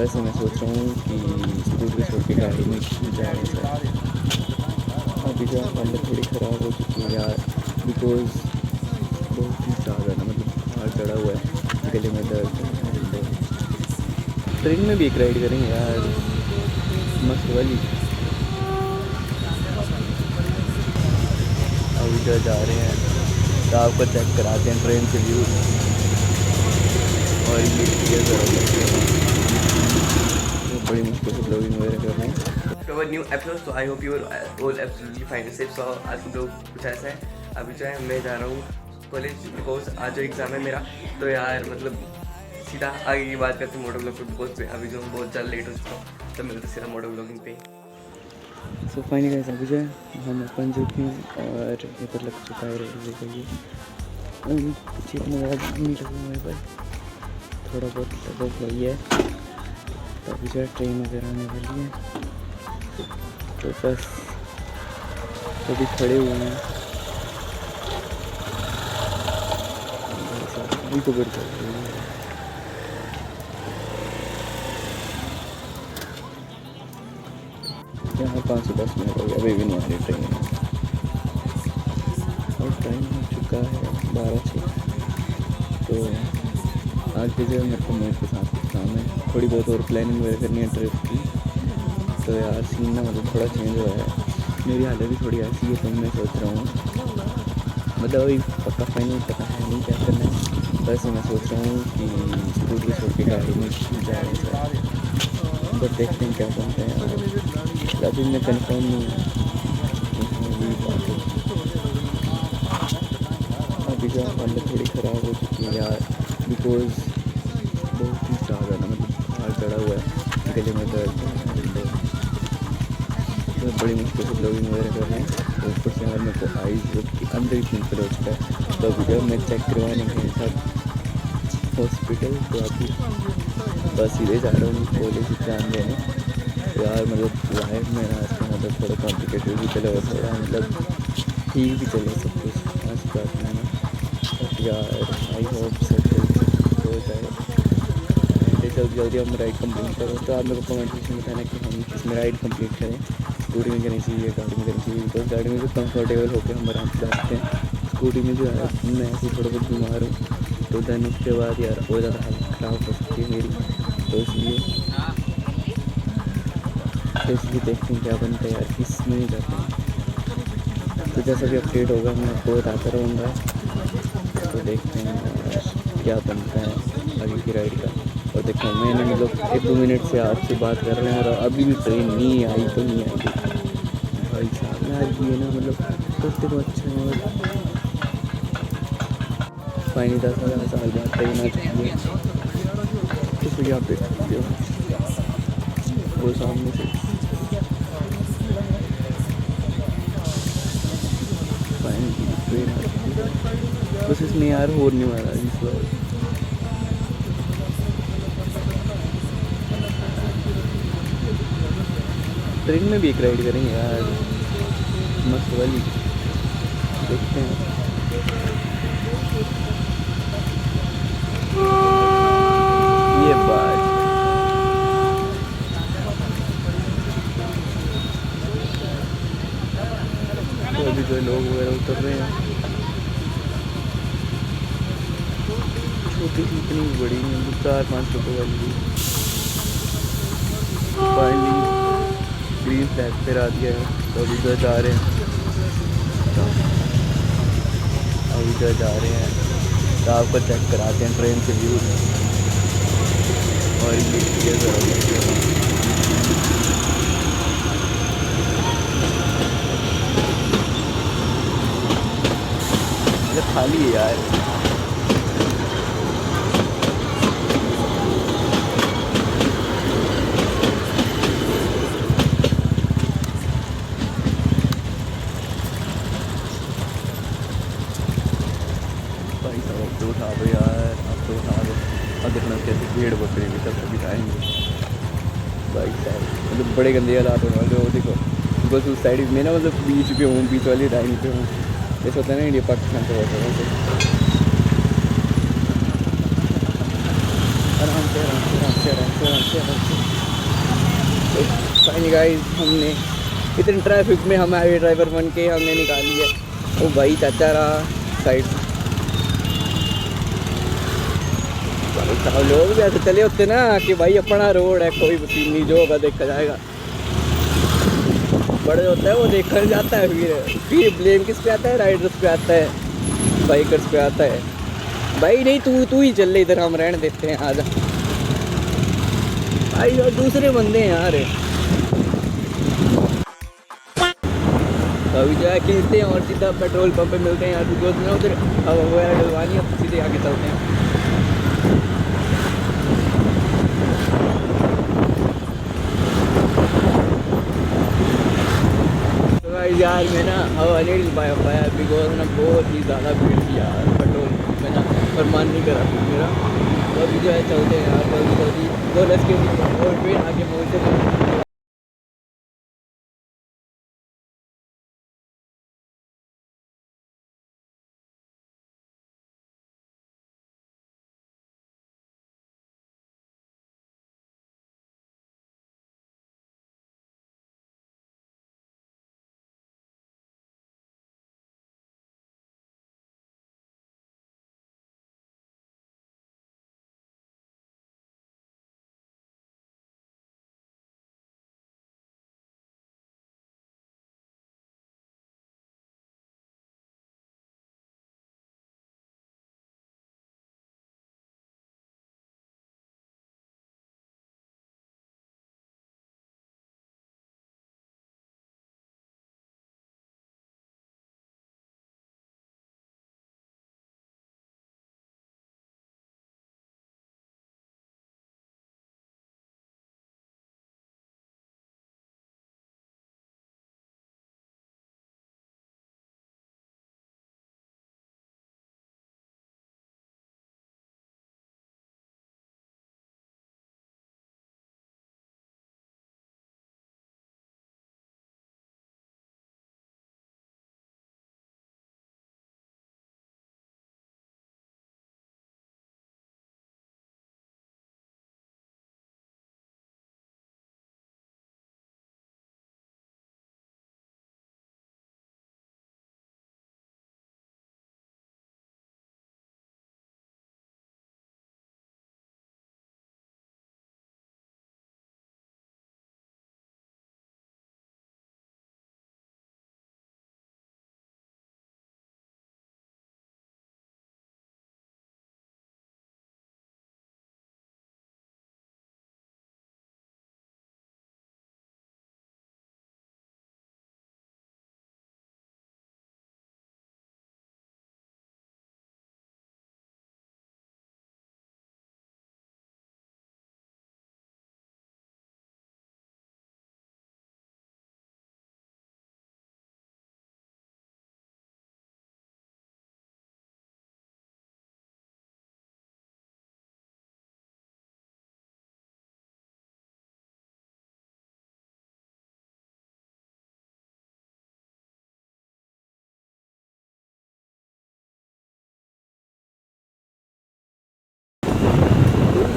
वैसे मैं सोच रहा हूँ कि स्कूटी छोड़ के गाड़ी में जाने से अभी जो हालत थोड़ी ख़राब हो चुकी है यार, बिकॉज़ बहुत ही ज़्यादा ना मतलब हाथ चढ़ा हुआ है, गले में दर्द है। ट्रेन में भी एक राइड करेंगे यार, मस्त वाली। अभी जो जा रहे हैं तो आपको चेक कराते हैं ट्रेन से व्यू, और ये क्लियर करोगे बड़ी मुश्किल से ब्लॉगिंग वगैरह कर रहे हैं। तो new episode, so I hope you all absolutely fine and safe. So आज हम लोग कुछ ऐसा है, अभी जो है मैं जा रहा हूँ कॉलेज, बिकॉज आज जो एग्ज़ाम है मेरा। तो यार मतलब सीधा आगे की बात करते हैं मोटो ब्लॉग पे, बिकॉज अभी जो हम बहुत ज़्यादा लेट हो चुका हूँ, तो मिलते सीधा मोटो ब्लॉगिंग पे। सो फाइनली गाइस अभी जो है हम अपन चुके हैं और पेपर लग चुका है रेलवे का। ये कुछ इतना ज़्यादा नहीं लगा मेरे पास, थोड़ा बहुत लगभग वही है। तो अभी जो है ट्रेन वगैरह आने वाली है, तो बस अभी खड़े हुए हैं, अभी तो बढ़ चल रही है। यहाँ 5 से 10 मिनट हो गया, अभी भी नहीं आ रही ट्रेन, और टाइम हो चुका है 12:06। तो आगे जो है मेरे को मोहित के साथ कुछ काम है, थोड़ी बहुत और प्लानिंग वगैरह करनी है ट्रिप की। तो यार सीन ना मतलब थोड़ा चेंज हुआ है, मेरी हालत भी थोड़ी ऐसी है, तो मैं सोच रहा हूँ मतलब अभी पक्का फाइनल पता है नहीं क्या करना है। वैसे मैं सोच रहा हूँ कि स्कूटी छोड़ के गाड़ी में जाने से, बट देखते हैं क्या बनता है यार, अभी मैं कन्फर्म नहीं हूँ। अभी जो हालत थोड़ी ख़राब हो चुकी है यार, बिकॉज़ बहुत ही ज़्यादा ना मतलब हाथ चढ़ा हुआ है, गले में दर्द है, तो बड़ी मुश्किल से ब्लॉगिंग वगैरह कर रहे हैं। तो ऊपर से यार मेरे को आइज़ के अंदर ही पिंपल हो चुका है। तो अभी जब मैं चेक करवाने गया था हॉस्पिटल, तो अभी बस सीधे जा रहा हूँ कॉलेज एग्जाम देने। तो यार मतलब लाइफ में आज का मतलब थोड़ा कॉम्प्लिकेटेड भी चला, थोड़ा मतलब ठीक भी चले सब कुछ आज बात में ना, बट यार आई होप सब हो जाए जल्दी जल्दी हम राइड कंप्लीट करें। तो आप मेरे को कमेंट सेक्शन में बताना कि हम इसमें राइड कंप्लीट करें, स्कूटी में करनी चाहिए, गाड़ी में करनी चाहिए, बिकॉज गाड़ी में भी कंफर्टेबल होकर हम आराम से बैठते हैं। स्कूटी में जो है मैं ऐसे थोड़ा बहुत बीमार हूँ, तो देन उसके बाद यार बहुत ज़्यादा हालत ख़राब हो सकती है मेरी, तो इसलिए देखते हैं क्या बनता है यार, किस में जाते हैं। तो जैसा भी अपडेट होगा मैं आपको बताता रहूँगा। तो देखते हैं यार क्या बनता है आगे की राइड का। और देखो मैंने मतलब 1-2 मिनट से आपसे बात कर रहे हैं और अभी भी ट्रेन नहीं आई, तो नहीं आई भाई साहब। मैं आज ये ना मतलब करते को अच्छा है, और फाइनली 10,000 साल बाद ट्रेन आ चुकी है। तो आप देख सकते हो वो सामने से फाइनली ट्रेन आ चुकी है। बस इसमें यार होर नहीं वाला इस बार, ट्रेन में भी एक राइड करेंगे यार, मस्त वाली। देखते हैं ये बात। तो अभी जो लोग वगैरह उतर रहे हैं, छोटी सी इतनी बड़ी नहीं, 4-5 रुपये वाली। फाइनली ग्रीन फ्लैग पे आ दिया है, तो अभी जो जा रहे हैं, तो आपको चेक कराते हैं ट्रेन से व्यू, और ये क्लियर करोगे खाली है यार। भाई साहब अब तो उठा दो यार, अब तो उठा दो, अगर ना कैसे भेड़ बकरे भी तब तक आएंगे भाई साहब। मतलब बड़े गंदे हालात होने वाले हो, देखो बस उस साइड में ना मतलब बीच पे हूँ, बीच वाली लाइन पे हूँ, जैसा होता है ना इंडिया पाकिस्तान का बहुत है। आराम से आराम से आराम से आराम से आराम से आराम से। तो फाइनली गाइस हमने इतने ट्रैफिक में हमारे ड्राइवर बन के हमने निकाली है। वो भाई चाचा रहा साइड। लोग भी ऐसे चले होते ना कि भाई अपना रोड है, कोई सीन नहीं, जो होगा देखा जाएगा। बड़े होता है वो देखा जाता है, फिर ब्लेम किस पे आता है? राइडर्स पे आता है, बाइकर्स पे आता है। भाई नहीं, तू ही चल ले, इधर हम रहने देते हैं, आजा भाई। और दूसरे बंदे हैं यार। अभी जो है खींचते हैं और सीधा पेट्रोल पंप पे मिलते हैं यार, बिकॉज ना उधर हवा वगैरह डलवानी है, सीधे आगे चलते हैं। तो भाई यार मैं ना हवा नहीं डल पाया बिकॉज ना बहुत ही ज़्यादा भीड़ थी यार पेट्रोल में ना, और मन नहीं करा फिर मेरा। तो अभी जो है चलते हैं यार जल्दी जल्दी, 2 के और फिर आगे पहुँचते हैं।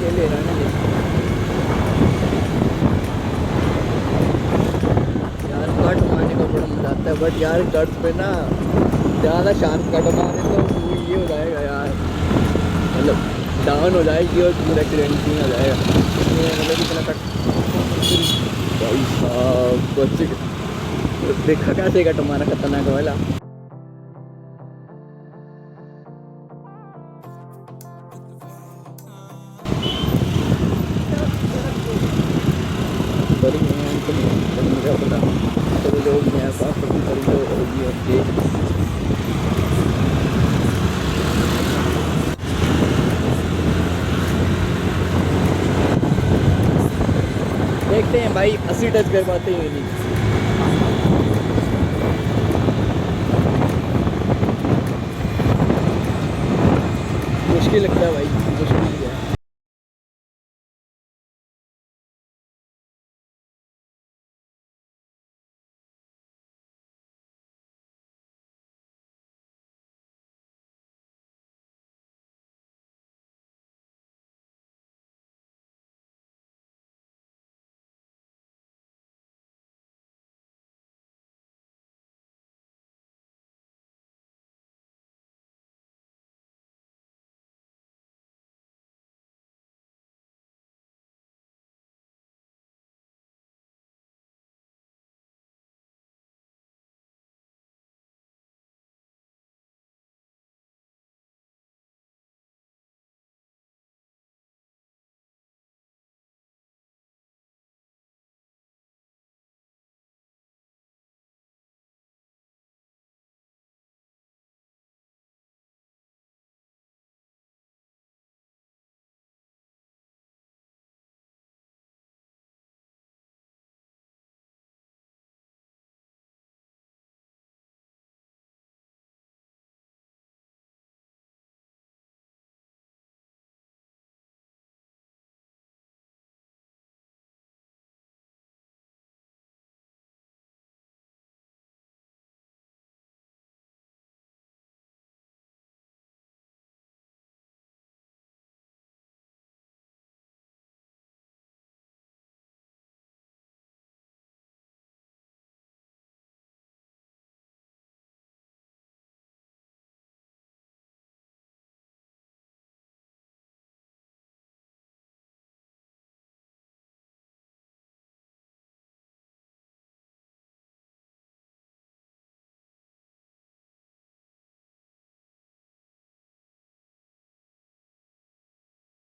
ये ले रहा है ना यार, कट मारने का बड़ा मजा आता है, बट यार कट पे ना ज़्यादा शांत कट मारे तो ये हो जाएगा यार, मतलब डाउन हो जाएगी और पूरा एक्सीडेंट ही हो जाएगा। मतलब इतना कट भाई साहब, बच्चे देखा कैसे कट मारा खतरनाक वाला। बड़ी मुझे पता तो लोग मेरे पास कभी करेंगे होगी और देखते हैं भाई 80 टच कर पाते हैं नहीं। मुश्किल लगता है भाई।